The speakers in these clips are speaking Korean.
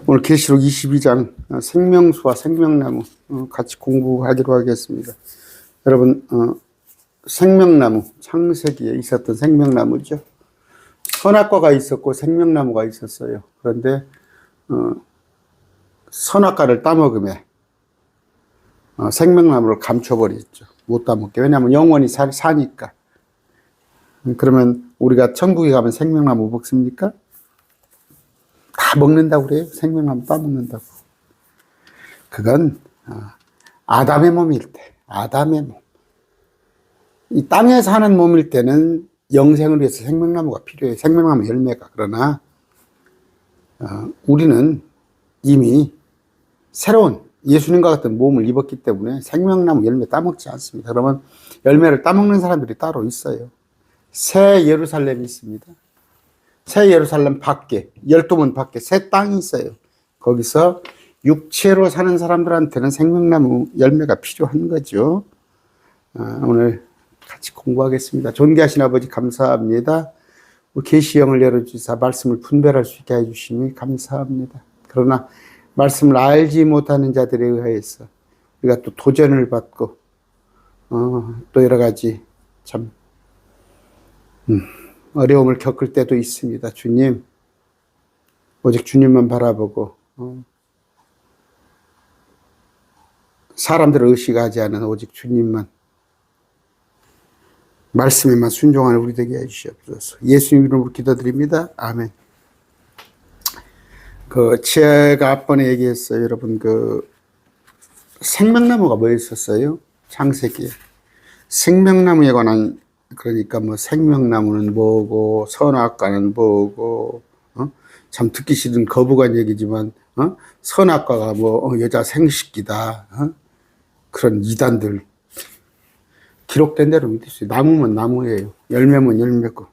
오늘 계시록 22장 생명수와 생명나무 같이 공부하기로 하겠습니다. 여러분, 생명나무, 창세기에 있었던 생명나무죠. 선악과가 있었고 생명나무가 있었어요. 그런데 선악과를 따먹음에 생명나무를 감춰버렸죠. 못 따먹게. 왜냐하면 영원히 사니까. 그러면 우리가 천국에 가면 생명나무 먹습니까? 다 먹는다고 그래요. 생명나무 따먹는다고. 그건 아담의 몸일 때, 아담의 몸. 이 땅에 사는 몸일 때는 영생을 위해서 생명나무가 필요해요. 생명나무 열매가. 그러나 우리는 이미 새로운 예수님과 같은 몸을 입었기 때문에 생명나무 열매 따먹지 않습니다. 그러면 열매를 따먹는 사람들이 따로 있어요. 새 예루살렘이 있습니다. 새 예루살렘 밖에, 12문 밖에 새 땅이 있어요. 거기서 육체로 사는 사람들한테는 생명나무 열매가 필요한 거죠. 오늘 같이 공부하겠습니다. 존귀하신 아버지 감사합니다. 계시형을 열어주사 말씀을 분별할 수 있게 해주시니 감사합니다. 그러나 말씀을 알지 못하는 자들에 의하여서 우리가 또 도전을 받고 또 여러 가지 참 어려움을 겪을 때도 있습니다. 주님, 오직 주님만 바라보고 사람들을 의식하지 않은 오직 주님만, 말씀에만 순종하는 우리 되게 해주시옵소서. 예수님 이름으로 기도드립니다. 아멘. 제가 앞번에 얘기했어요. 여러분, 생명나무가 뭐였었어요? 창세기에. 생명나무에 관한, 그러니까 생명나무는 뭐고, 선악과는 뭐고, 참 듣기 싫은 거부간 얘기지만, 선악과가 여자 생식기다. 그런 이단들. 기록된 대로 믿으세요. 나무면 나무예요. 열매면 열매고.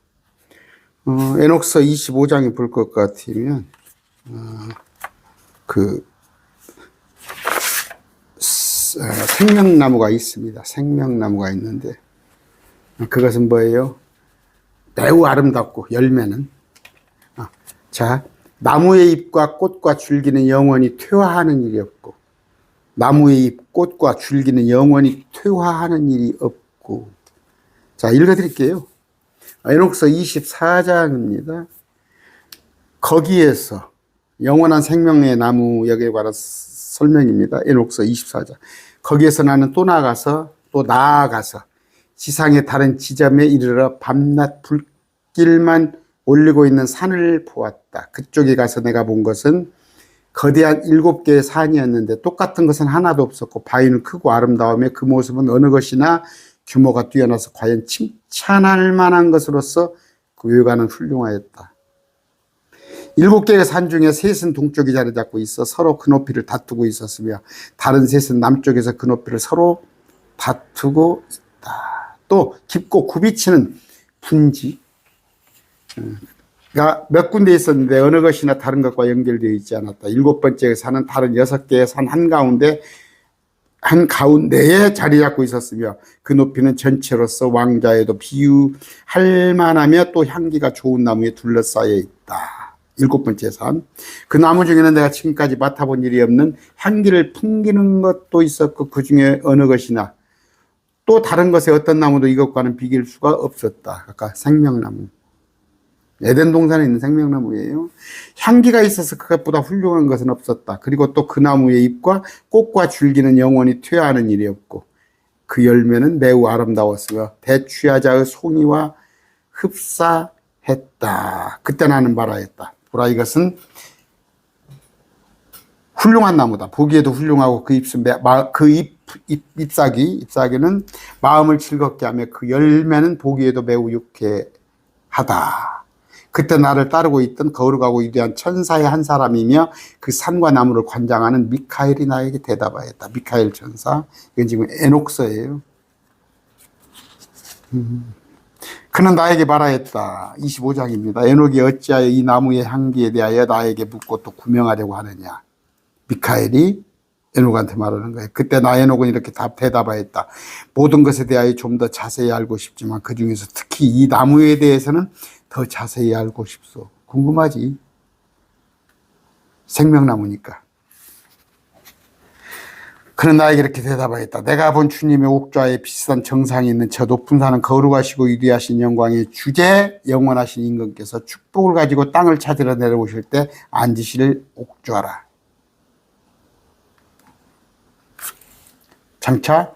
에녹서 25장에 볼 것 같으면, 생명나무가 있습니다. 생명나무가 있는데, 그것은 뭐예요? 매우 아름답고, 열매는. 자, 나무의 잎과 꽃과 줄기는 영원히 퇴화하는 일이 없고, 나무의 잎, 꽃과 줄기는 영원히 퇴화하는 일이 없고. 자, 읽어드릴게요. 에녹서 24장입니다. 거기에서 영원한 생명의 나무 여기에 관한 설명입니다. 에녹서 24장. 거기에서 나는 또 나아가서 지상의 다른 지점에 이르러 밤낮 불길만 올리고 있는 산을 보았다. 그쪽에 가서 내가 본 것은 거대한 7개의 산이었는데 똑같은 것은 하나도 없었고 바위는 크고 아름다우며 그 모습은 어느 것이나 규모가 뛰어나서 과연 칭찬할 만한 것으로서 그 외관은 훌륭하였다. 7개의 산 중에 셋은 동쪽에 자리 잡고 있어 서로 그 높이를 다투고 있었으며 다른 셋은 남쪽에서 그 높이를 서로 다투고 있다. 또 깊고 굽이치는 분지가 몇 군데 있었는데 어느 것이나 다른 것과 연결되어 있지 않았다. 7번째 산은 다른 6개의 산 한가운데에 자리 잡고 있었으며 그 높이는 전체로서 왕자에도 비유할 만하며 또 향기가 좋은 나무에 둘러싸여 있다. 7번째 산. 그 나무 중에는 내가 지금까지 맡아본 일이 없는 향기를 풍기는 것도 있었고 그 중에 어느 것이나 또 다른 것에 어떤 나무도 이것과는 비길 수가 없었다. 아까 생명나무. 에덴 동산에 있는 생명나무예요. 향기가 있어서 그것보다 훌륭한 것은 없었다. 그리고 또 그 나무의 잎과 꽃과 줄기는 영원히 퇴화하는 일이 없고 그 열매는 매우 아름다웠으며 대취하자의 송이와 흡사했다. 그때 나는 말하였다. 보라, 이것은 훌륭한 나무다. 보기에도 훌륭하고 그 잎사귀는 마음을 즐겁게 하며 그 열매는 보기에도 매우 유쾌하다. 그때 나를 따르고 있던 거룩하고 위대한 천사의 한 사람이며 그 산과 나무를 관장하는 미카엘이 나에게 대답하였다. 미카엘 천사. 이건 지금 에녹서예요. 그는 나에게 말하였다. 25장입니다. 에녹이 어찌하여 이 나무의 향기에 대하여 나에게 묻고 또 구명하려고 하느냐. 미카엘이 에녹한테 말하는 거예요. 그때 나 에녹은 이렇게 대답하였다. 모든 것에 대하여 좀 더 자세히 알고 싶지만 그 중에서 특히 이 나무에 대해서는 더 자세히 알고 싶소. 궁금하지? 생명나무니까. 그는 나에게 이렇게 대답하였다. 내가 본 주님의 옥좌에 비슷한 정상이 있는 저 높은 산은 거룩하시고 위대하신 영광의 주제 영원하신 임금께서 축복을 가지고 땅을 찾으러 내려오실 때 앉으실 옥좌라. 장차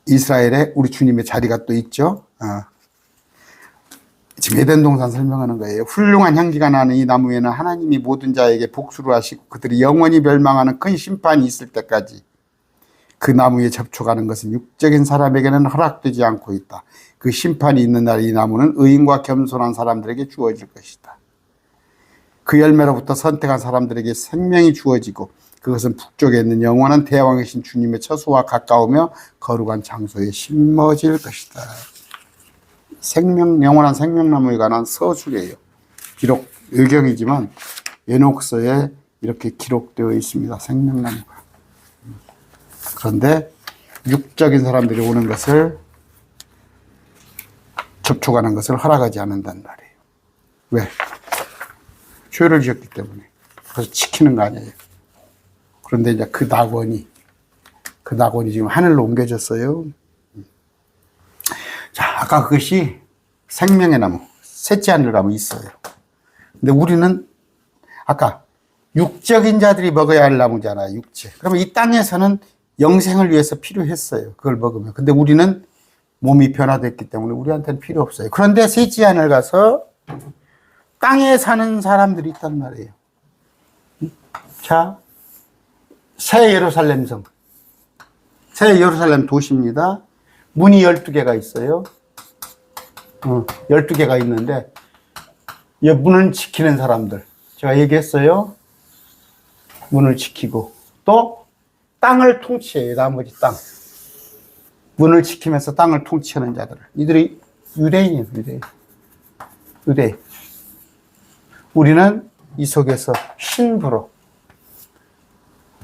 이스라엘에 우리 주님의 자리가 또 있죠. 지금 에덴 동산 설명하는 거예요. 훌륭한 향기가 나는 이 나무에는 하나님이 모든 자에게 복수를 하시고 그들이 영원히 멸망하는 큰 심판이 있을 때까지 그 나무에 접촉하는 것은 육적인 사람에게는 허락되지 않고 있다. 그 심판이 있는 날 이 나무는 의인과 겸손한 사람들에게 주어질 것이다. 그 열매로부터 선택한 사람들에게 생명이 주어지고 그것은 북쪽에 있는 영원한 대왕이신 주님의 처소와 가까우며 거룩한 장소에 심어질 것이다. 영원한 생명나무에 관한 서술이에요. 비록 의경이지만 에녹서에 이렇게 기록되어 있습니다. 생명나무가. 그런데 육적인 사람들이 오는 것을 접촉하는 것을 허락하지 않는단 말이에요. 왜? 죄를 지었기 때문에. 그래서 지키는 거 아니에요. 그런데 이제 그 낙원이 지금 하늘로 옮겨졌어요. 자, 아까 그것이 생명의 나무, 셋째 하늘나무 있어요. 근데 우리는 아까 육적인 자들이 먹어야 할 나무잖아요, 육체. 그러면 이 땅에서는 영생을 위해서 필요했어요. 그걸 먹으면. 근데 우리는 몸이 변화됐기 때문에 우리한테는 필요 없어요. 그런데 셋째 하늘 가서 땅에 사는 사람들이 있단 말이에요. 자, 새 예루살렘 성. 새 예루살렘 도시입니다. 문이 12개가 있어요. 12개가 있는데, 이 문을 지키는 사람들. 제가 얘기했어요. 문을 지키고, 또, 땅을 통치해요. 나머지 땅. 문을 지키면서 땅을 통치하는 자들. 이들이 유대인이에요, 유대인. 우리는 이 속에서 신부로,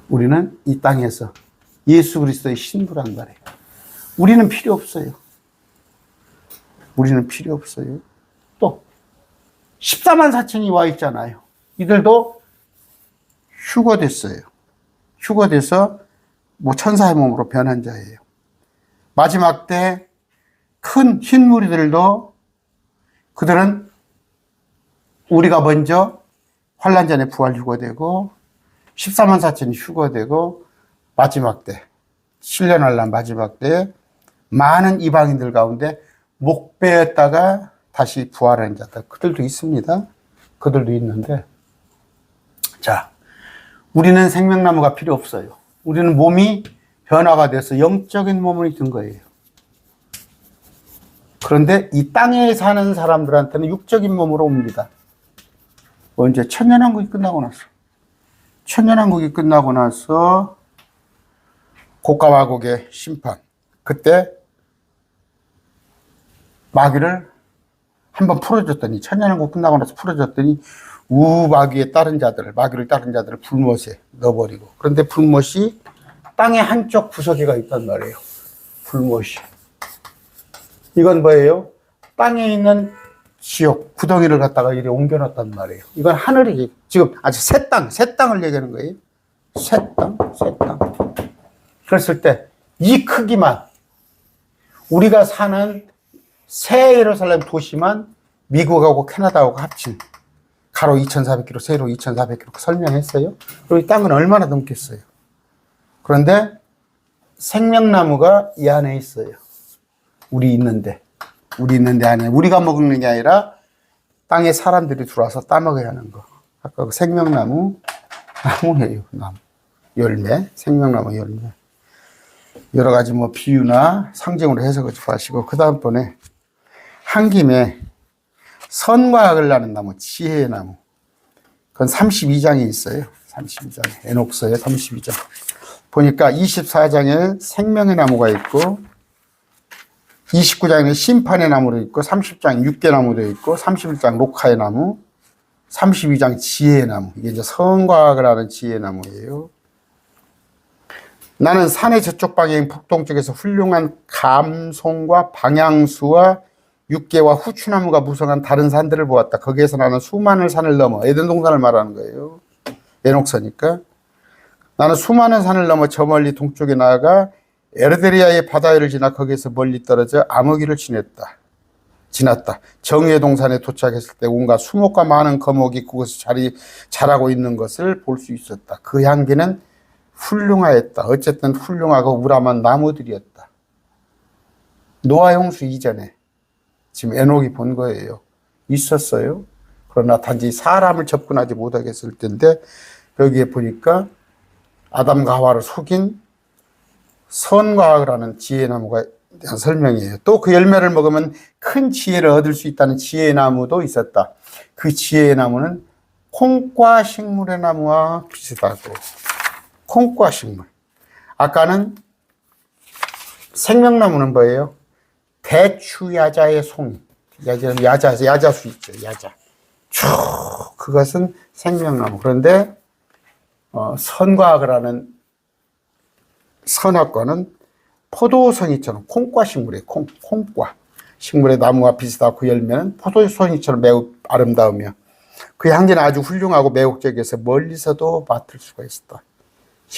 우리는 이 땅에서 예수 그리스도의 신부란 말이에요. 우리는 필요 없어요. 우리는 필요 없어요. 또 14만 4천이 와 있잖아요. 이들도 휴거됐어요. 휴거돼서 뭐 천사의 몸으로 변한 자예요. 마지막 때 큰 흰 무리들도 그들은 우리가 먼저 환란 전에 부활 휴거되고 14만 4천이 휴거되고 마지막 때 실련할 날 마지막 때 많은 이방인들 가운데 목배였다가 다시 부활한 자들 그들도 있습니다. 그들도 있는데 자 우리는 생명나무가 필요 없어요. 우리는 몸이 변화가 돼서 영적인 몸을 든 거예요. 그런데 이 땅에 사는 사람들한테는 육적인 몸으로 옵니다. 언제? 천년왕국이 끝나고 나서. 천년왕국이 끝나고 나서 고가마국의 심판. 그때 마귀를 한번 풀어줬더니 천년왕국 끝나고 나서 풀어줬더니 마귀를 따른 자들을 불못에 넣어버리고 그런데 불못이 땅의 한쪽 구석에가 있단 말이에요. 불못이. 이건 뭐예요? 땅에 있는 지옥, 구덩이를 갖다가 이리 옮겨놨단 말이에요. 이건 하늘이, 지금 아주 새 땅을 얘기하는 거예요. 새 땅. 그랬을 때, 이 크기만, 우리가 사는 새 예루살렘 도시만 미국하고 캐나다하고 합친, 가로 2,400km, 세로 2,400km 설명했어요. 그리고 이 땅은 얼마나 넘겠어요. 그런데 생명나무가 이 안에 있어요. 우리 있는데 안에 우리가 먹는 게 아니라 땅에 사람들이 들어와서 따먹어야 하는 거. 아까 그 생명나무 나무예요. 나무 열매, 생명나무 열매. 여러 가지 뭐 비유나 상징으로 해석하지 마시고 그 다음번에 한 김에 선과 악을 나는 나무, 지혜의 나무. 그건 32장에 있어요. 32장에 에녹서에 32장 보니까 24장에 생명의 나무가 있고 29장에 심판의 나무도 있고 30장 육개나무도 있고 31장 녹화의 나무 32장 지혜의 나무 이게 이제 선과학을 하는 지혜의 나무예요. 나는 산의 저쪽 방향 북동쪽에서 훌륭한 감송과 방향수와 육개와 후추나무가 무성한 다른 산들을 보았다. 거기에서 나는 수많은 산을 넘어 에덴 동산을 말하는 거예요. 에녹서니까. 나는 수많은 산을 넘어 저 멀리 동쪽에 나아가 에르데리아의 바다를 지나 거기에서 멀리 떨어져 암흑이를 지났다. 정의의 동산에 도착했을 때 온갖 수목과 많은 거목이 그곳에 자라고 있는 것을 볼 수 있었다. 그 향기는 훌륭하였다. 어쨌든 훌륭하고 우람한 나무들이었다. 노아 홍수 이전에 지금 에녹이 본 거예요. 있었어요. 그러나 단지 사람을 접근하지 못하게 했을 텐데 여기에 보니까 아담과 하와를 속인 선과 악을 하는 지혜의 나무가 대한 설명이에요. 또 그 열매를 먹으면 큰 지혜를 얻을 수 있다는 지혜의 나무도 있었다. 그 지혜의 나무는 콩과 식물의 나무와 비슷하고, 콩과 식물. 아까는 생명나무는 뭐예요? 대추야자의 송이. 야자수 있죠. 야자. 쭉 그것은 생명나무. 그런데 선과 악을 하는 선악과는 포도송이처럼 콩과 식물이에요. 콩과 식물의 나무와 비슷하고 그 열매는 포도송이처럼 매우 아름다우며 그 향기는 아주 훌륭하고 매혹적이어서 멀리서도 맡을 수가 있었다.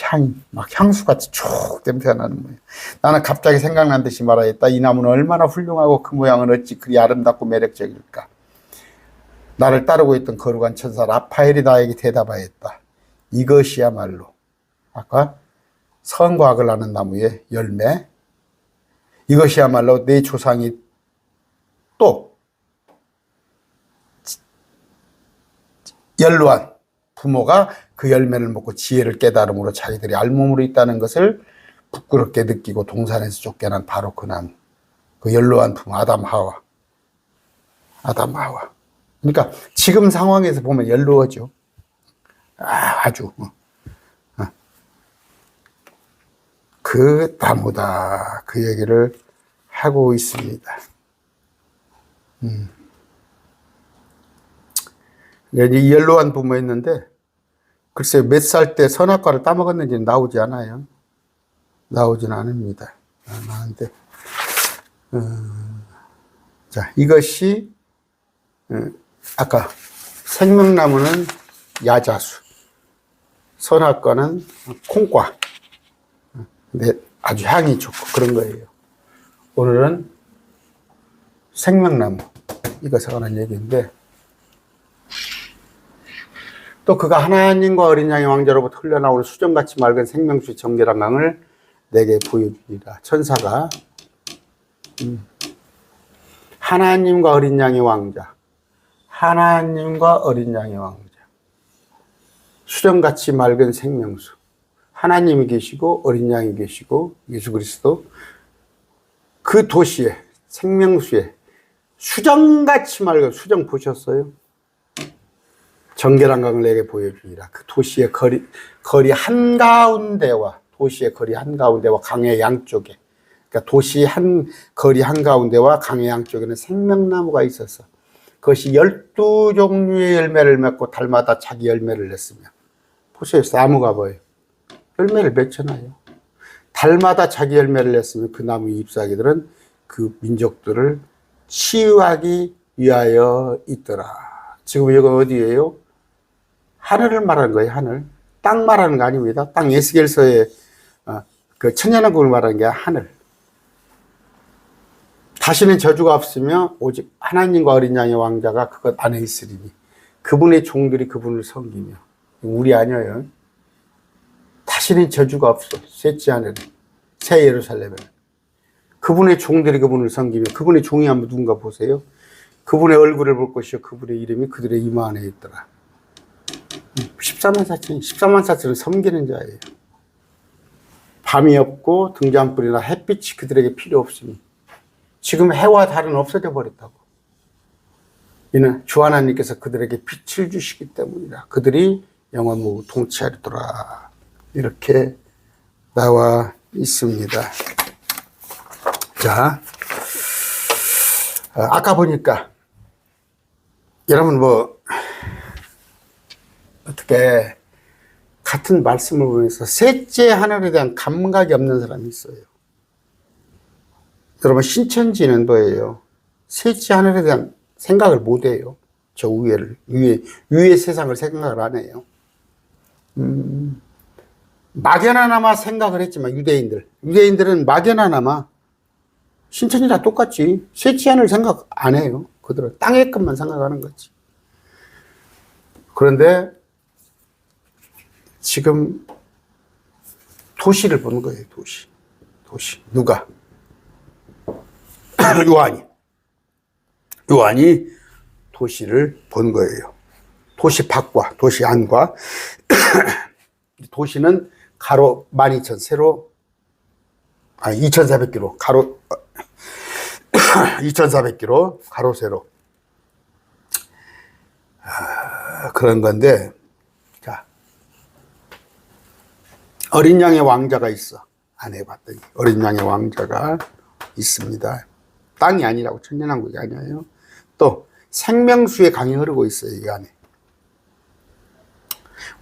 향이 막 향수같이 쭉 냄새가 나는 거예요. 나는 갑자기 생각난 듯이 말하였다. 이 나무는 얼마나 훌륭하고 그 모양은 어찌 그리 아름답고 매력적일까. 나를 따르고 있던 거룩한 천사 라파엘이 나에게 대답하였다. 이것이야말로 아까 선과 악을 하는 나무의 열매, 이것이야말로 내 조상이 또 연로한 부모가 그 열매를 먹고 지혜를 깨달음으로 자기들이 알몸으로 있다는 것을 부끄럽게 느끼고 동산에서 쫓겨난 바로 그 나무, 그 연로한 부모 아담 하와. 그러니까 지금 상황에서 보면 연로하죠. 아주 그 나무다, 그 얘기를 하고 있습니다. 이 연로한 부모였는데 글쎄요, 몇 살 때 선악과를 따먹었는지는 나오지 않아요. 나오지는 않습니다. 나한테. 자, 이것이 아까 생명나무는 야자수, 선악과는 콩과. 근데 아주 향이 좋고 그런 거예요. 오늘은 생명나무, 이것에 관한 얘기인데, 또 그가 하나님과 어린 양의 왕자로부터 흘러나오는 수정같이 맑은 생명수 정결한 강을 내게 보여주리라. 천사가 하나님과 어린 양의 왕자, 하나님과 어린 양의 왕자, 수정같이 맑은 생명수, 하나님이 계시고 어린 양이 계시고 예수 그리스도, 그 도시에 생명수에 수정같이 맑은, 수정 보셨어요? 정결한 강을 내게 보여주리라. 그 도시의 거리 한가운데와, 도시의 거리 한가운데와 강의 양쪽에, 그러니까 도시 거리 한가운데와 강의 양쪽에는 생명나무가 있어서 그것이 12종류의 열매를 맺고 달마다 자기 열매를 냈으며, 보세요, 나무가 뭐예요? 열매를 맺잖아요. 달마다 자기 열매를 냈으면 그 나무 잎사귀들은 그 민족들을 치유하기 위하여 있더라. 지금 여기 어디예요? 하늘을 말하는 거예요. 하늘. 땅 말하는 거 아닙니다. 땅 에스겔서의 그 천년왕국을 말하는 게 하늘. 다시는 저주가 없으며 오직 하나님과 어린 양의 왕자가 그것 안에 있으리니 그분의 종들이 그분을 섬기며. 우리 아니에요. 다시는 저주가 없어. 셋째 하늘에, 새 예루살렘에. 그분의 종들이 그분을 섬기며, 그분의 종이 한번 누군가 보세요. 그분의 얼굴을 볼 것이요 그분의 이름이 그들의 이마 안에 있더라. 14만 4천은 섬기는 자예요. 밤이 없고 등잔불이나 햇빛이 그들에게 필요 없으니 지금 해와 달은 없어져 버렸다고. 이는 주 하나님께서 그들에게 빛을 주시기 때문이라. 그들이 영원무 통치하리더라. 이렇게 나와 있습니다. 자, 아까 보니까 여러분 어떻게 같은 말씀을 보면서 셋째 하늘에 대한 감각이 없는 사람이 있어요. 여러분, 신천지는 뭐예요? 셋째 하늘에 대한 생각을 못 해요. 저 위의 세상을 생각을 안 해요. 막연하나마 생각을 했지만 유대인들은 막연하나마 신천지랑 똑같지. 새 치안을 생각 안 해요. 그들은 땅의 것만 생각하는 거지. 그런데 지금 도시를 보는 거예요. 도시. 누가? 요한이 도시를 본 거예요. 도시 밖과 도시 안과. 도시는 가로 12,000, 세로 2,400km, 가로 2,400km, 가로 세로. 그런 건데, 자, 어린 양의 왕자가 있어. 안 해봤더니 어린 양의 왕자가 있습니다. 땅이 아니라고, 천년왕국이 아니에요. 또 생명수의 강이 흐르고 있어요, 이 안에.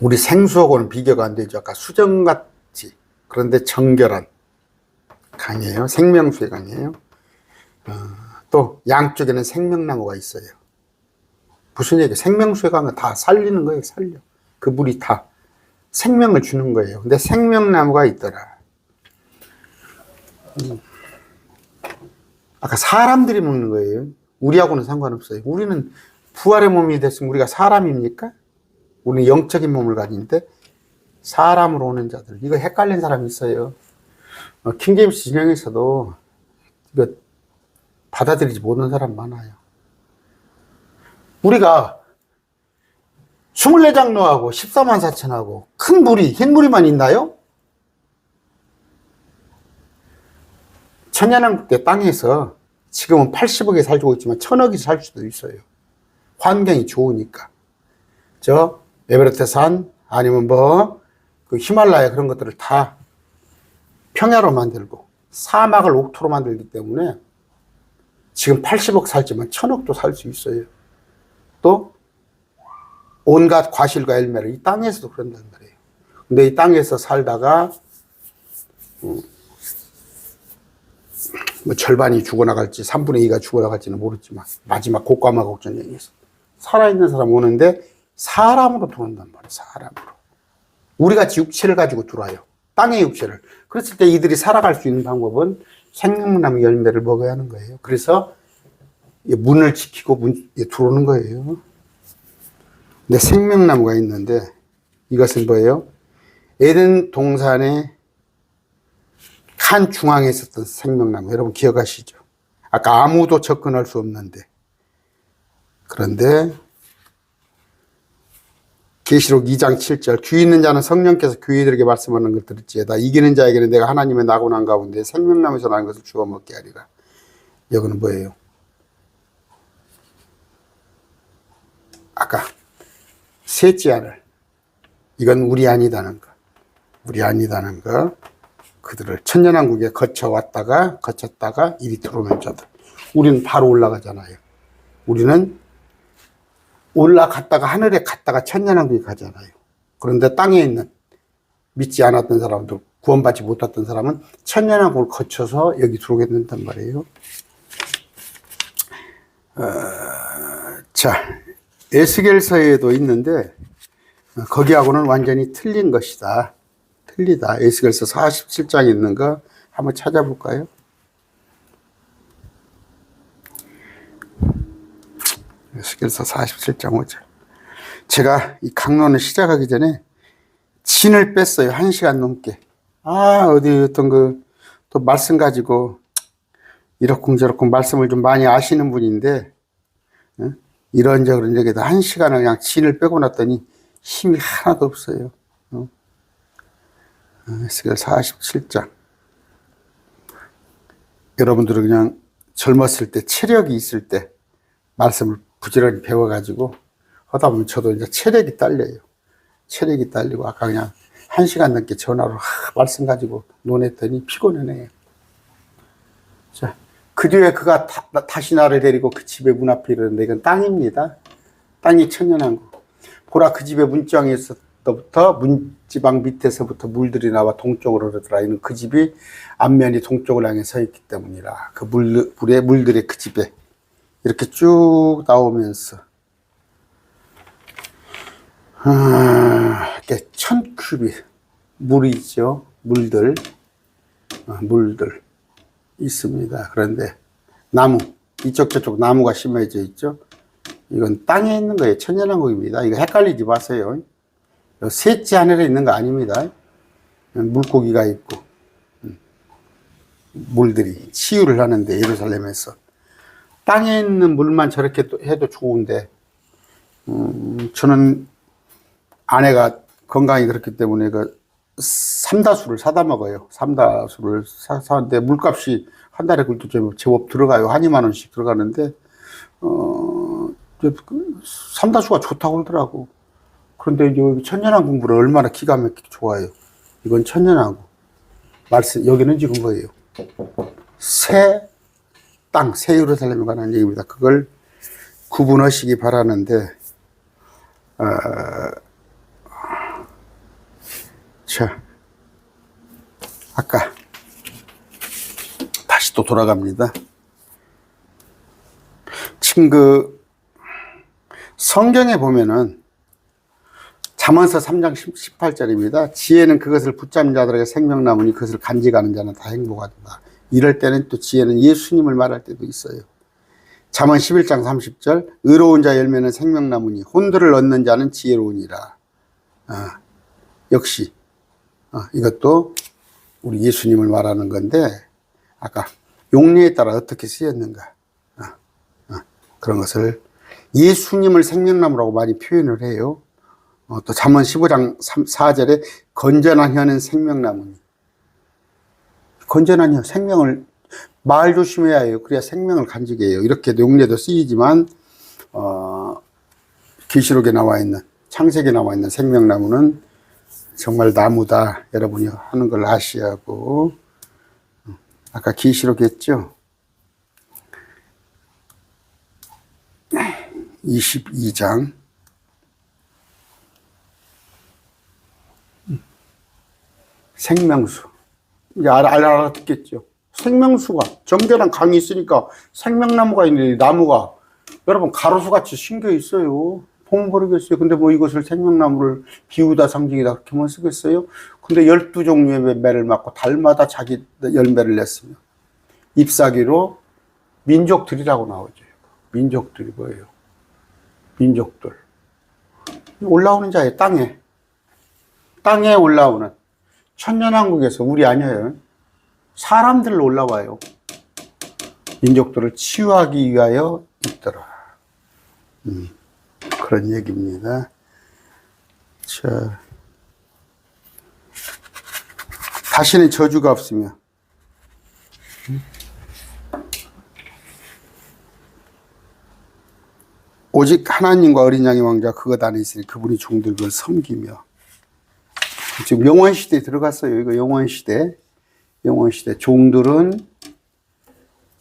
우리 생수하고는 비교가 안 되죠. 아까 수정같이. 그런데 정결한 강이에요. 생명수의 강이에요. 또 양쪽에는 생명나무가 있어요. 무슨 얘기예요? 생명수의 강은 다 살리는 거예요. 살려. 그 물이 다 생명을 주는 거예요. 근데 생명나무가 있더라. 아까 사람들이 먹는 거예요. 우리하고는 상관없어요. 우리는 부활의 몸이 됐으면 우리가 사람입니까? 우리는 영적인 몸을 가진데 사람으로 오는 자들. 이거 헷갈린 사람이 있어요. 킹제임스 진영에서도 이거 받아들이지 못하는 사람 많아요. 우리가 24장로하고 14만 4천하고 큰 무리, 흰 무리만 있나요? 천년왕국 때 땅에서 지금은 80억에 살고 있지만 1000억이 살 수도 있어요. 환경이 좋으니까. 저 에베레스트 산 아니면 그 히말라야 그런 것들을 다 평야로 만들고 사막을 옥토로 만들기 때문에 지금 80억 살지만 1000억도 살 수 있어요. 또 온갖 과실과 열매를 이 땅에서도 그런단 말이에요. 근데 이 땅에서 살다가 뭐 절반이 죽어나갈지 3분의 2가 죽어나갈지는 모르지만 마지막 곡과마 곡전쟁에서 살아있는 사람 오는데 사람으로 들어온단 말이에요. 사람으로. 우리같이 육체를 가지고 들어와요. 땅의 육체를. 그랬을 때 이들이 살아갈 수 있는 방법은 생명나무 열매를 먹어야 하는 거예요. 그래서 문을 지키고 들어오는 거예요. 근데 생명나무가 있는데 이것은 뭐예요? 에덴 동산의 한 중앙에 있었던 생명나무. 여러분 기억하시죠? 아까 아무도 접근할 수 없는데. 그런데 계시록 2장 7절 귀 있는 자는 성령께서 교회들에게 말씀하는 걸 들을지어다. 이기는 자에게는 내가 하나님의 나고난 가운데 생명나무에서 나는 것을 주워 먹게 하리라. 이거는 뭐예요? 아까 셋째 안을 이건 우리 아니다는 거. 우리 아니다는 거. 그들을 천년왕국에 거쳤다가 이리 들어오는 자들. 우리는 바로 올라가잖아요. 우리는 올라갔다가 하늘에 갔다가 천년왕국에 가잖아요. 그런데 땅에 있는 믿지 않았던 사람들, 구원받지 못했던 사람은 천년왕국을 거쳐서 여기 들어오게 된단 말이에요. 자, 에스겔서에도 있는데 거기하고는 완전히 틀린 것이다. 틀리다. 에스겔서 47장에 있는 거 한번 찾아볼까요? 에스겔서 47장 5절. 제가 이 강론을 시작하기 전에 진을 뺐어요. 1시간 넘게. 어디 어떤 또 말씀 가지고 이렇쿵저렇쿵 말씀을 좀 많이 아시는 분인데, 이런저런 얘기다 1시간을 그냥 진을 빼고 났더니 힘이 하나도 없어요. 에스겔 47장. 여러분들은 그냥 젊었을 때, 체력이 있을 때 말씀을 부지런히 배워가지고 하다 보면 저도 이제 체력이 딸려요. 체력이 딸리고 아까 그냥 1시간 넘게 전화로 말씀 가지고 논했더니 피곤하네요. 자, 그 뒤에 그가 다시 나를 데리고 그 집의 문 앞에 이르는데 이건 땅입니다. 땅이 천년왕국. 보라 그 집의 문지방에서부터 문지방 밑에서부터 물들이 나와 동쪽으로 흐르더라. 이는 그 집이 앞면이 동쪽을 향해 서 있기 때문이라. 그 물들이 그 집에 이렇게 쭉 나오면서 이렇게 1000큐빅 물이 있죠. 물들 있습니다. 그런데 나무, 이쪽 저쪽 나무가 심어져 있죠. 이건 땅에 있는 거예요. 천연왕국입니다. 이거 헷갈리지 마세요. 셋째 하늘에 있는 거 아닙니다. 물고기가 있고 물들이 치유를 하는데, 예루살렘에서 땅에 있는 물만 저렇게 해도 좋은데, 저는 아내가 건강이 그렇기 때문에 그 삼다수를 사다 먹어요. 삼다수를 사는데 물값이 한 달에 그래도 좀 제법 들어가요. 한 2만 원씩 들어가는데, 삼다수가 좋다고 그러더라고. 그런데 이제 천연왕국 물은 얼마나 기가 막히게 좋아요. 이건 천연왕국. 여기는 지금 뭐예요? 새 땅, 새 예루살렘에 관한 얘기입니다. 그걸 구분하시기 바라는데, 자, 아까 다시 또 돌아갑니다. 지금 그 성경에 보면은 잠언서 3장 18절입니다. 지혜는 그것을 붙잡는 자들에게 생명나무니 그것을 간직하는 자는 다 행복하다. 이럴 때는 또 지혜는 예수님을 말할 때도 있어요. 잠언 11장 30절, 의로운 자 열매는 생명나무니 혼들을 얻는 자는 지혜로우니라. 역시 이것도 우리 예수님을 말하는 건데, 아까 용례에 따라 어떻게 쓰였는가, 그런 것을 예수님을 생명나무라고 많이 표현을 해요. 또 잠언 15장 4절에 건전한 혀는 생명나무니. 건전한 혀, 생명을 말 조심해야 해요. 그래야 생명을 간직해요. 이렇게 용례도 쓰이지만 계시록에 나와 있는, 창세기에 나와 있는 생명나무는 정말 나무다, 여러분이 하는 걸 아셔야 하고, 아까 계시록 했죠. 22장 생명수, 이제 알아듣겠죠. 생명수가, 정결한 강이 있으니까 생명나무가 있는데, 나무가 여러분 가로수같이 심겨 있어요. 보면 모르겠어요. 근데 뭐 이것을 생명나무를 비유다, 상징이다 그렇게만 쓰겠어요? 근데 12종류의 매를 맞고 달마다 자기 열매를 냈으며, 잎사귀로 민족들이라고 나오죠. 민족들이 뭐예요? 민족들. 올라오는 자예요. 땅에 올라오는, 천년왕국에서 우리 아니에요. 사람들로 올라와요. 민족들을 치유하기 위하여 있더라. 그런 얘기입니다. 자, 다시는 저주가 없으며, 오직 하나님과 어린 양의 왕자 그것 안에 있으니 그분이 종들 그걸 섬기며. 지금 영원시대에 들어갔어요. 이거 영원시대. 종들은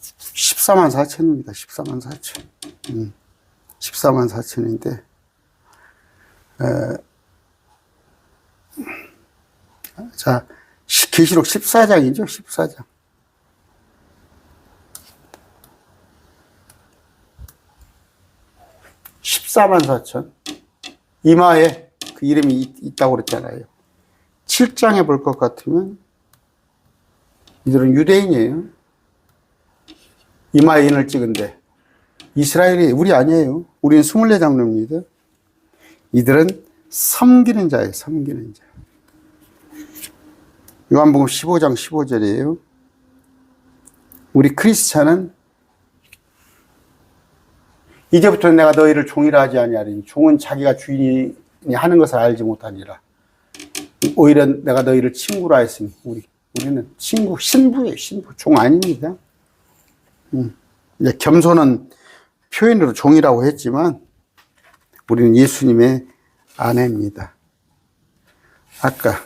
14만 4천입니다. 14만 4천. 14만 4천인데, 자, 계시록 14장이죠. 14장. 14만 4천. 이마에 그 이름이 있다고 그랬잖아요. 7장에 볼 것 같으면 이들은 유대인이에요. 이마에 인을 찍은데 이스라엘이 우리 아니에요. 우리는 24장로입니다. 이들은 섬기는 자예요. 섬기는 자. 요한복음 15장 15절이에요. 우리 크리스찬은 이제부터 내가 너희를 종이라 하지 아니하리니 종은 자기가 주인이 하는 것을 알지 못하니라. 오히려 내가 너희를 친구라 했으니 우리는 친구, 신부예요. 신부. 종 아닙니다. 이제 겸손한 표현으로 종이라고 했지만 우리는 예수님의 아내입니다. 아까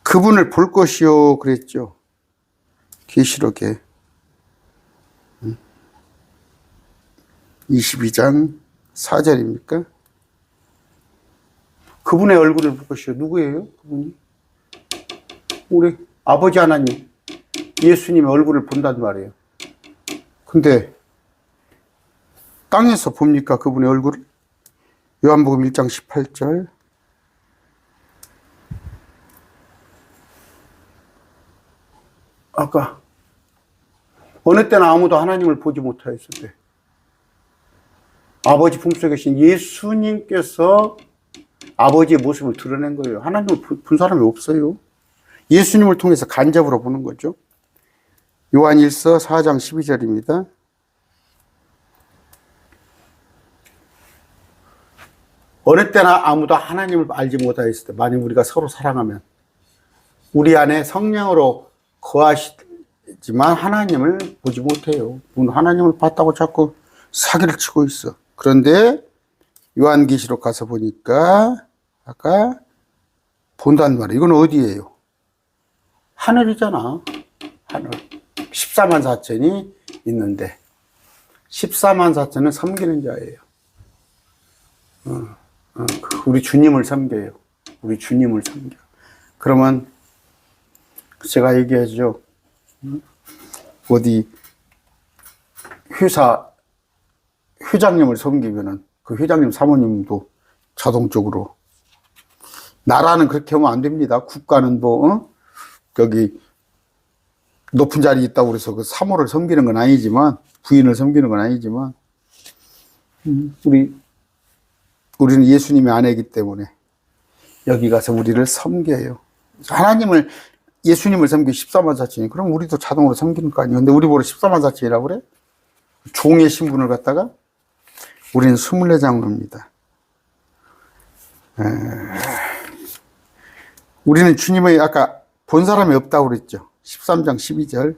그분을 볼 것이요 그랬죠. 계시록에 22장 4절입니까? 그분의 얼굴을 볼 것이요. 누구예요? 그분이? 우리 아버지 하나님, 예수님의 얼굴을 본단 말이에요. 근데 땅에서 봅니까? 그분의 얼굴을? 요한복음 1장 18절. 아까 어느 때나 아무도 하나님을 보지 못하였을 때 아버지 품속에 계신 예수님께서 아버지의 모습을 드러낸 거예요. 하나님을 본 사람이 없어요. 예수님을 통해서 간접으로 보는 거죠. 요한 1서 4장 12절입니다. 어느 때나 아무도 하나님을 알지 못하였을 때, 만약 우리가 서로 사랑하면 우리 안에 성령으로 거하시지만 하나님을 보지 못해요. 하나님을 봤다고 자꾸 사기를 치고 있어. 그런데 요한계시록 가서 보니까 아까 본단 말이에요. 이건 어디예요? 하늘이잖아. 하늘. 14만 4천이 있는데 14만 4천은 섬기는 자예요. 우리 주님을 섬겨요. 우리 주님을 섬겨. 그러면 제가 얘기하죠. 어디 회장님을 섬기면은 그 회장님 사모님도 자동적으로, 나라는 그렇게 하면 안 됩니다. 국가는 여기 높은 자리에 있다고 그래서 그 사모를 섬기는 건 아니지만, 부인을 섬기는 건 아니지만, 우리는 예수님의 아내이기 때문에 여기 가서 우리를 섬겨요. 하나님을, 예수님을 섬겨 14만 4천이. 그럼 우리도 자동으로 섬기는 거 아니에요. 근데 우리 보러 14만 4천이라고 그래? 종의 신분을 갖다가? 우리는 24장로입니다. 우리는 주님의, 아까 본 사람이 없다고 그랬죠. 13장 12절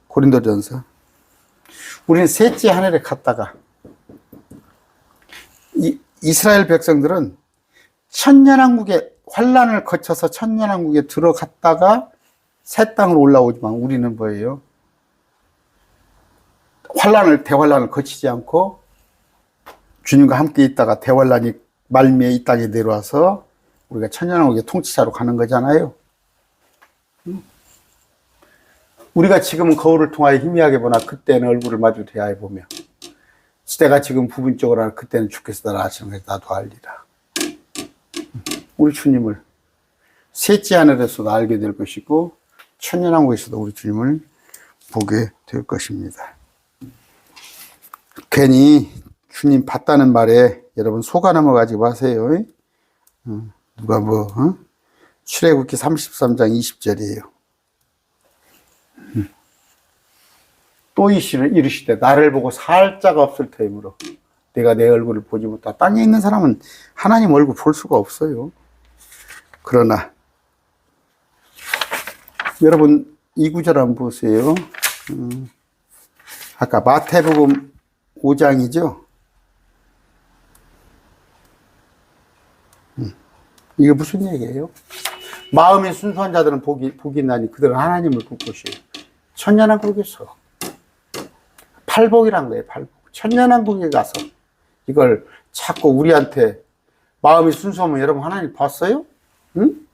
고린도전서. 우리는 셋째 하늘에 갔다가, 이스라엘 백성들은 천년왕국에, 환란을 거쳐서 천년왕국에 들어갔다가 새 땅으로 올라오지만 우리는 뭐예요? 대환란을 거치지 않고 주님과 함께 있다가 대환란이 말미에 이 땅에 내려와서 우리가 천년왕국의 통치자로 가는 거잖아요. 우리가 지금은 거울을 통하여 희미하게 보나 그때는 얼굴을 마주 대하여 보며 시대가 지금 부분적으로 하나 그때는 주께서 나를 아시는 것을 나도 알리라. 우리 주님을 셋째 하늘에서도 알게 될 것이고 천년왕국에서도 우리 주님을 보게 될 것입니다. 괜히 주님 봤다는 말에 여러분 속아 넘어가지 마세요. 누가 출애굽기 33장 20절이에요. 또 이르시되 나를 보고 살 자가 없을 터이므로 내가 내 얼굴을 보지 못하다. 땅에 있는 사람은 하나님 얼굴 볼 수가 없어요. 그러나 여러분 이 구절 한번 보세요. 아까 마태복음 5장이죠. 이게 무슨 얘기예요? 마음이 순수한 자들은 복이 있나니 그들은 하나님을 볼 것이에요. 천년왕국에서 팔복이란 거예요. 팔복. 천년왕국에 가서 이걸 자꾸 우리한테, 마음이 순수하면 여러분 하나님 봤어요? 응?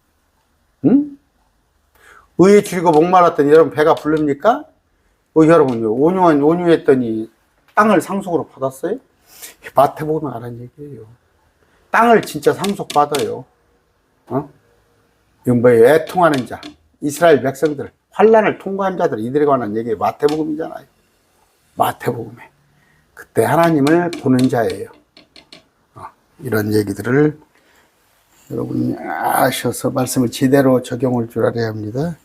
의에 줄이고 목말랐더니 여러분 배가 부릅니까? 여러분 온유했더니 땅을 상속으로 받았어요? 마태복음에 알은 얘기예요. 땅을 진짜 상속받아요. 이건 뭐예요? 애통하는 자, 이스라엘 백성들, 환란을 통과한 자들, 이들에 관한 얘기예요. 마태복음이잖아요. 마태복음에 그때 하나님을 보는 자예요. 이런 얘기들을 여러분이 아셔서 말씀을 제대로 적용할 줄 알아야 합니다.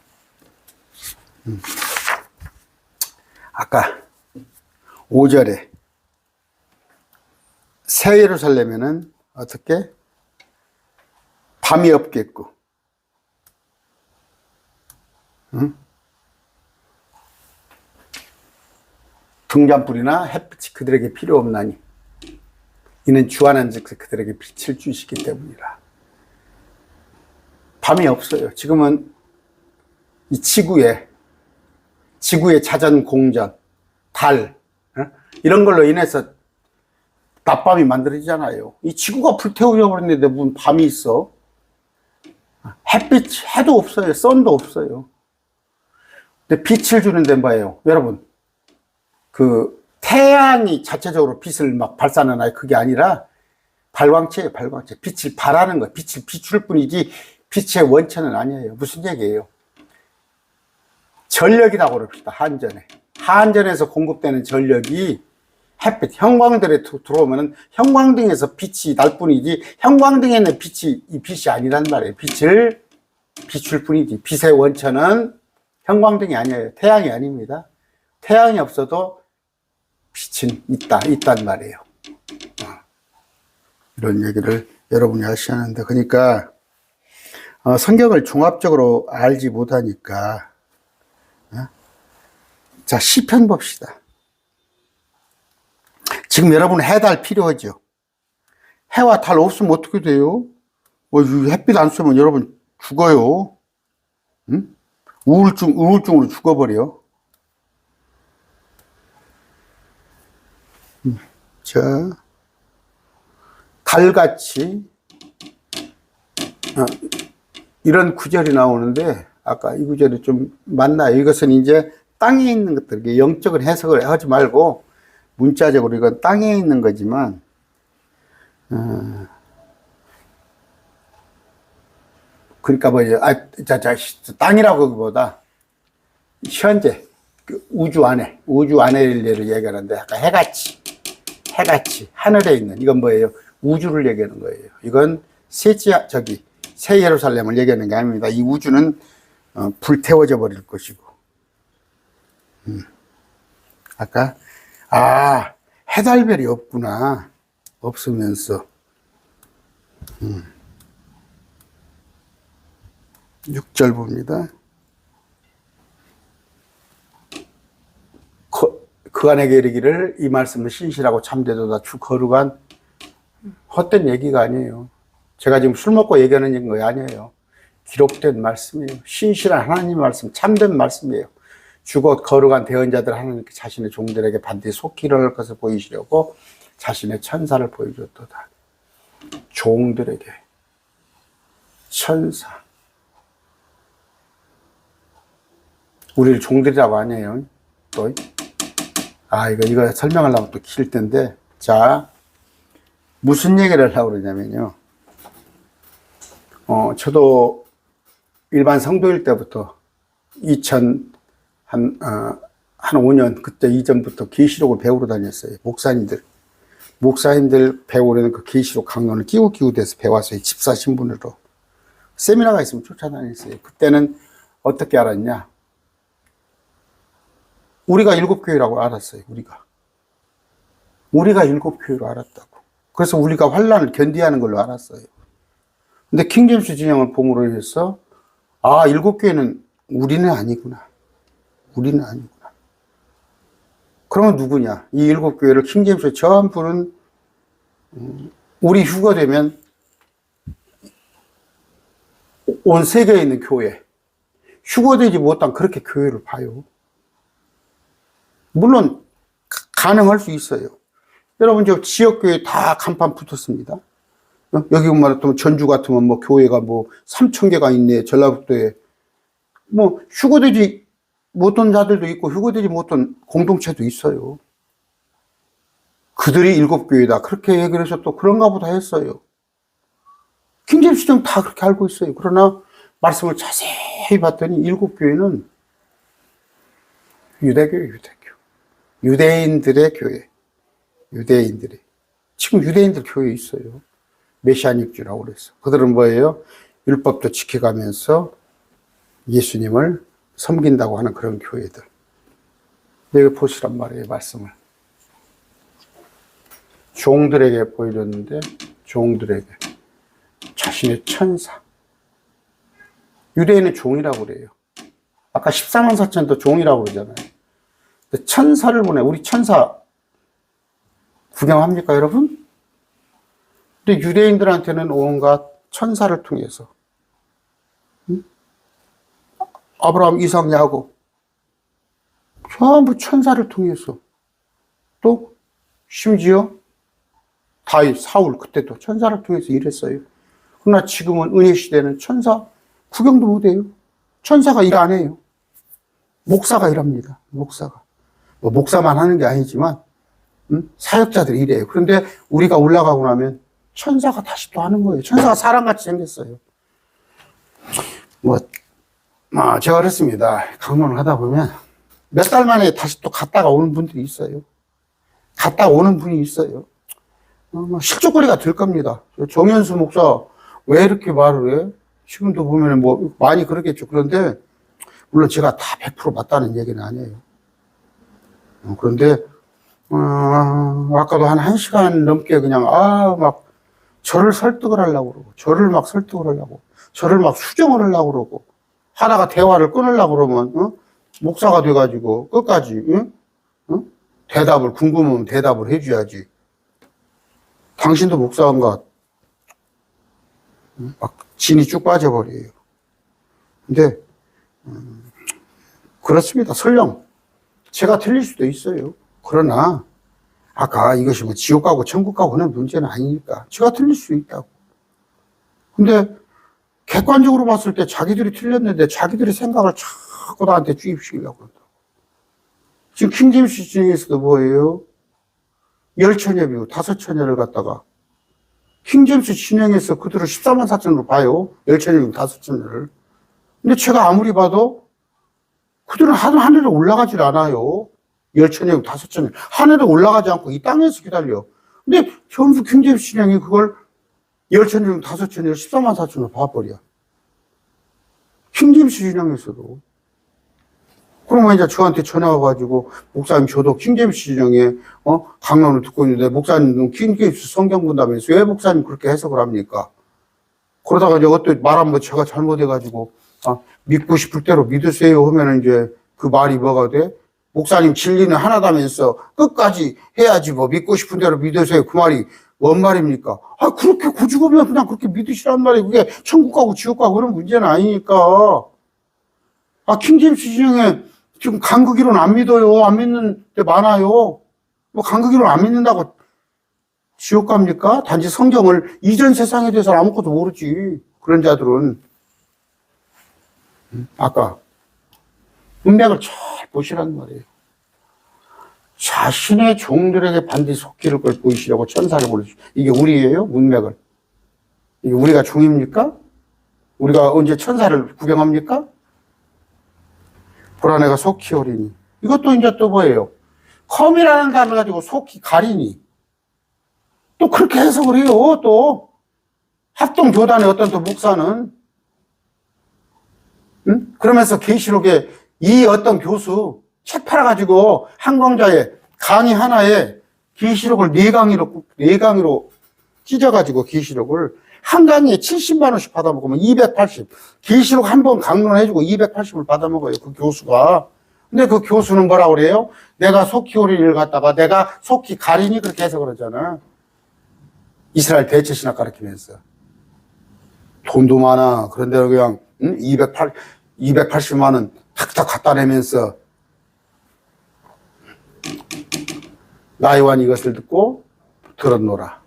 아까 5절에 새 예루살렘에는 어떻게? 밤이 없겠고, 등잔불이나 햇빛이 그들에게 필요 없나니 이는 주하는 즉 그들에게 빛을 주시기 때문이라. 밤이 없어요. 지금은 이 지구의 자전 공전, 달, 이런 걸로 인해서 낮밤이 만들어지잖아요. 이 지구가 불태워져 버렸는데 무슨 밤이 있어? 해도 없어요. 선도 없어요. 근데 빛을 주는 데는 뭐예요? 여러분, 그 태양이 자체적으로 빛을 막 발산하나요? 그게 아니라 발광체예요, 발광체. 빛을 발하는 거, 빛을 비출 뿐이지 빛의 원천은 아니에요. 무슨 얘기예요? 전력이라고 그럽시다, 한전에. 한전에서 공급되는 전력이 햇빛, 형광등에 들어오면 형광등에서 빛이 날 뿐이지 형광등에 있는 빛이 이 빛이 아니란 말이에요. 빛을 비출 뿐이지 빛의 원천은 형광등이 아니에요. 태양이 아닙니다. 태양이 없어도 빛은 있단 말이에요. 이런 얘기를 여러분이 하셔야 하는데, 그러니까 성경을 종합적으로 알지 못하니까. 자, 시편 봅시다. 지금 여러분 해, 달 필요하죠. 해와 달 없으면 어떻게 돼요? 햇빛 안 쏘면 여러분 죽어요. 응? 우울증으로 죽어버려. 자, 달같이 이런 구절이 나오는데, 아까 이 구절이 좀 맞나요? 이것은 이제 땅에 있는 것들, 영적인 해석을 하지 말고 문자적으로 이건 땅에 있는 거지만, 그러니까 땅이라고 하기보다 현재 우주 안에를 얘기하는데, 아까 해같이 하늘에 있는, 이건 뭐예요? 우주를 얘기하는 거예요. 이건 새 예루살렘을 얘기하는 게 아닙니다. 이 우주는 불태워져 버릴 것이고. 아까 해달별이 없구나. 없으면서 6절 봅니다. 그 안에게 이르기를 이 말씀은 신실하고 참되도다 주 거룩한, 헛된 얘기가 아니에요. 제가 지금 술 먹고 얘기하는 거 아니에요. 기록된 말씀이에요. 신실한 하나님 말씀, 참된 말씀이에요. 주고 거룩한 대언자들 하나님께 자신의 종들에게 반드시 속히 일어날 것을 보이시려고 자신의 천사를 보여줬도다. 종들에게 천사. 우리를 종들이라고 아니에요. 또 이거 설명하려고 또 길 텐데, 자, 무슨 얘기를 하려고 그러냐면요. 저도 일반 성도일 때부터 한 5년 그때 이전부터 계시록을 배우러 다녔어요. 목사님들 배우려는 그 계시록 강론을 끼고 돼서 배웠어요. 집사 신분으로. 세미나가 있으면 쫓아다녔어요. 그때는 어떻게 알았냐? 우리가 7교회라고 알았어요. 우리가 7교회로 알았다고. 그래서 우리가 환란을 견디하는 걸로 알았어요. 근데 킹제임스 진영을 봄으로 인해서 7교회는 우리는 아니구나. 그러면 누구냐? 이 7교회를 킹제임스 전부는 우리 휴가 되면 온 세계에 있는 교회, 휴거되지 못한 그렇게 교회를 봐요. 물론 가능할 수 있어요. 여러분 저 지역교회 다 간판 붙었습니다. 여기 말하면 전주 같으면 교회가 3,000개가 있네. 전라북도에 휴거되지 못한 자들도 있고 휴거되지 못한 공동체도 있어요. 그들이 7교회다 그렇게 얘기를 해서 또 그런가 보다 했어요. 킹제임스 정 다 그렇게 알고 있어요. 그러나 말씀을 자세히 봤더니 7교회는 유대교. 유대인들의 교회. 지금 유대인들 교회에 있어요. 메시아닉주라고 그랬어. 그들은 뭐예요? 율법도 지켜가면서 예수님을 섬긴다고 하는 그런 교회들. 여기 보시란 말이에요, 말씀을. 종들에게 보여줬는데, 종들에게. 자신의 천사. 유대인은 종이라고 그래요. 아까 14만 4천도 종이라고 그러잖아요. 근데 천사를 보내. 우리 천사 구경합니까, 여러분? 근데 유대인들한테는 온갖 천사를 통해서 아브라함, 이삭, 야곱 전부 천사를 통해서, 또 심지어 다윗, 사울 그때도 천사를 통해서 일했어요. 그러나 지금은 은혜 시대는 천사 구경도 못해요. 천사가 일 안 해요. 목사가 일합니다. 목사만 하는 게 아니지만 사역자들이 일해요. 그런데 우리가 올라가고 나면 천사가 다시 또 하는 거예요. 천사가 사람같이 생겼어요. 제가 그랬습니다. 강론을 하다 보면 몇 달 만에 다시 또 갔다가 오는 분들이 있어요. 갔다 오는 분이 있어요. 실족거리가 될 겁니다. 정현수 목사 왜 이렇게 말을 해? 지금도 보면 많이 그러겠죠. 그런데 물론 제가 다 100% 맞다는 얘기는 아니에요. 그런데 아까도 한 1시간 넘게 그냥 막 저를 설득을 하려고 그러고 저를 막 설득을 하려고 저를 막 수정을 하려고 그러고 하다가 대화를 끊으려고 그러면 목사가 돼가지고 끝까지 대답을 궁금하면 대답을 해줘야지. 당신도 목사인가? 막 진이 쭉 빠져버려요. 근데 그렇습니다. 설령 제가 틀릴 수도 있어요. 그러나 아까 이것이 뭐 지옥 가고 천국 가고 하는 문제는 아니니까 제가 틀릴 수 있다고. 근데 객관적으로 봤을 때 자기들이 틀렸는데 자기들의 생각을 자꾸 나한테 주입시키려고 그런다고. 지금 킹제임스 진영에서도 뭐예요? 열처녀 비유, 5처녀를 갖다가 킹제임스 진영에서 그들을 14만 4천으로 봐요. 열처녀 비유 5처녀를. 근데 제가 아무리 봐도 그들은 하늘에 올라가질 않아요. 열처녀 비유 5처녀. 하늘에 올라가지 않고 이 땅에서 기다려. 근데 현수 킹제임스 진영이 그걸 열처녀 비유 5처녀를 14만 4천으로 봐버려. 킹제임스 진영에서도. 그러면 이제 저한테 전화 와가지고, 목사님, 저도 킹제임스 진영에, 강론을 듣고 있는데, 목사님은 킹제임스 성경 본다면서 왜 목사님 그렇게 해석을 합니까? 그러다가 이제 어떤 말하면 제가 잘못해가지고, 믿고 싶을 대로 믿으세요 하면은 이제 그 말이 뭐가 돼? 목사님 진리는 하나다면서 끝까지 해야지 뭐 믿고 싶은 대로 믿으세요. 그 말이 뭔 말입니까? 그렇게 고죽으면 그냥 그렇게 믿으시란 말이에요. 그게 천국 가고 지옥 가고 그런 문제는 아니니까. 킹제임스 진영에 지금 간극이론 안 믿어요. 안 믿는 데 많아요. 뭐 간극이론 안 믿는다고 지옥 갑니까? 단지 성경을 이전 세상에 대해서 아무것도 모르지. 그런 자들은. 아까 문맥을 잘 보시란 말이에요. 자신의 종들에게 반드시 속기를 걸 보이시려고 천사를 보내주시고. 이게 우리예요? 문맥을. 이게 우리가 종입니까? 우리가 언제 천사를 구경합니까? 보라 내가 속히 오리니. 이것도 이제 또 뭐예요? 컴이라는 단어 가지고 속히 가리니. 또 그렇게 해석을 해요. 또 합동교단의 어떤 또 목사는 그러면서 계시록에 이 어떤 교수 책 팔아가지고 한 강좌에 강의 하나에 계시록을 4강의로 찢어가지고 계시록을 한 강의에 70만 원씩 받아먹으면 280. 계시록 한 번 강론해주고 280을 받아먹어요. 그 교수가. 근데 그 교수는 뭐라고 그래요? 내가 속히 오리니를 갖다가 내가 속히 가리니 그렇게 해석을 하잖아. 이스라엘 대체신학 가르치면서. 돈도 많아. 그런데 그냥 280만 원 탁탁 갖다 내면서 나이완 이것을 듣고 들었노라.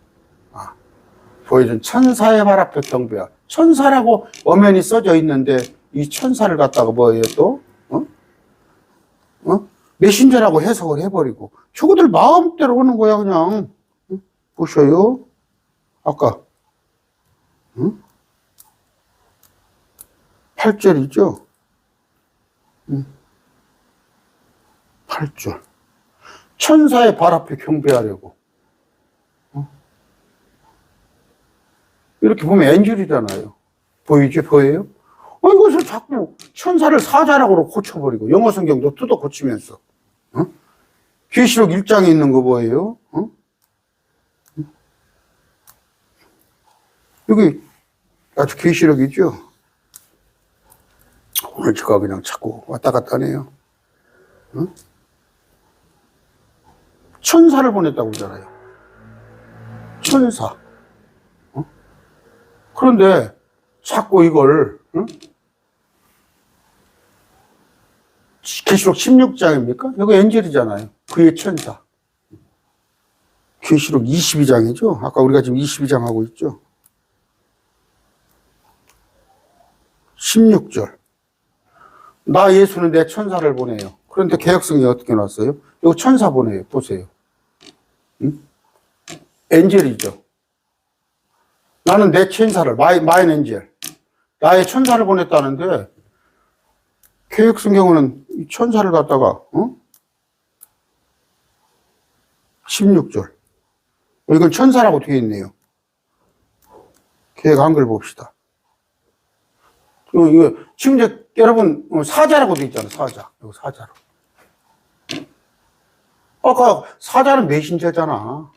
보여준 천사의 발 앞에 경배하. 천사라고 엄연히 써져 있는데 이 천사를 갖다가 뭐예요 또? 메신저라고 해석을 해버리고 저거들 마음대로 하는 거야 그냥. 보셔요. 아까 8절이죠. 8절. 천사의 발 앞에 경배하려고. 이렇게 보면 엔젤이잖아요. 보이죠? 보여요? 이것을 자꾸 천사를 사자라고 고쳐버리고 영어 성경도 뜯어 고치면서 계시록 1장에 있는 거 뭐예요? 여기 아주 계시록이죠? 오늘 제가 그냥 자꾸 왔다 갔다 하네요. 천사를 보냈다고 그러잖아요. 천사. 그런데 자꾸 이걸 계시록 16장입니까? 여기 엔젤이잖아요. 그의 천사. 계시록 22장이죠. 아까 우리가 지금 22장 하고 있죠. 16절. 나 예수는 내 천사를 보내요. 그런데 개혁성이 어떻게 나왔어요? 여기 천사 보내요. 보세요. 엔젤이죠. 나는 내 천사를, 마인 엔젤, 나의 천사를 보냈다는데, 계획 성경은 이 천사를 갖다가, 16절. 이건 천사라고 되어 있네요. 계획 한글 봅시다. 이거, 지금 이제 여러분, 사자라고 되어 있잖아요, 사자. 이거 사자로. 아까 사자는 메신저잖아.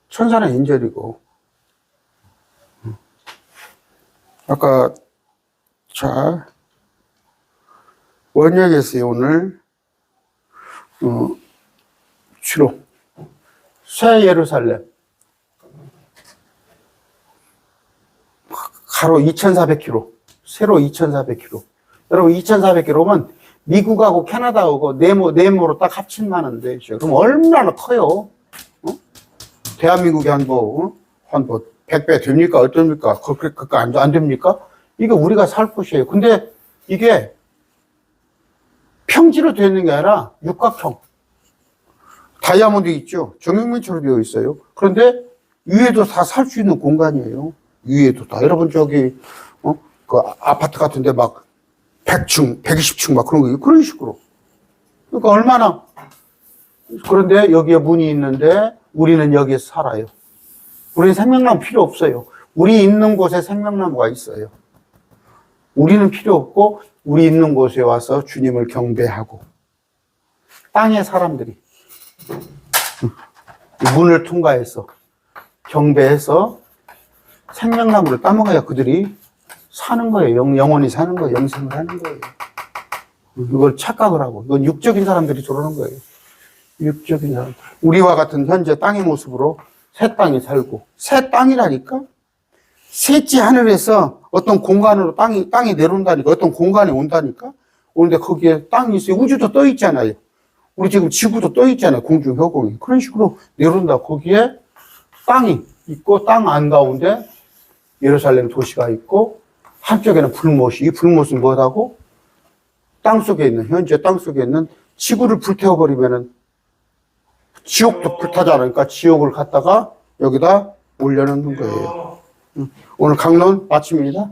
천사는 엔젤이고. 아까, 자, 원역에서요, 오늘, 주로, 새 예루살렘. 가로 2,400km. 세로 2,400km. 여러분, 2,400km면 미국하고 캐나다하고 네모로 딱 합친만한 데죠. 그럼 얼마나 커요? 대한민국이 한 100배 됩니까? 어떻습니까? 그렇게 안 됩니까? 이게 우리가 살 곳이에요. 근데 이게 평지로 되어 있는 게 아니라 육각형. 다이아몬드 있죠? 정육면체로 되어 있어요. 그런데 위에도 다 살 수 있는 공간이에요. 위에도 다. 여러분, 저기, 그 아파트 같은데 막 100층, 120층 막 그런 식으로. 그러니까 얼마나. 그런데 여기에 문이 있는데 우리는 여기에서 살아요. 우리는 생명나무 필요 없어요. 우리 있는 곳에 생명나무가 있어요. 우리는 필요 없고 우리 있는 곳에 와서 주님을 경배하고 땅의 사람들이 문을 통과해서 경배해서 생명나무를 따먹어야 그들이 사는 거예요. 영원히 사는 거예요. 영생을 하는 거예요. 이걸 착각을 하고 이건 육적인 사람들이 저러는 거예요. 육적인 사람. 우리와 같은 현재 땅의 모습으로 새 땅에 살고 새 땅이라니까 셋째 하늘에서 어떤 공간으로 땅이 내려온다니까 어떤 공간에 온다니까 오는데 거기에 땅이 있어요. 우주도 떠 있잖아요. 우리 지금 지구도 떠 있잖아요. 공중 hö공이 그런 식으로 내려온다. 거기에 땅이 있고 땅 안가운데 예루살렘 도시가 있고 한쪽에는 불못이 이 불못은 뭐라고? 땅 속에 있는 현재 땅 속에 있는 지구를 불태워버리면은 지옥도 불타지 않으니까 지옥을 갖다가 여기다 올려놓는 거예요. 오늘 강론 마칩니다.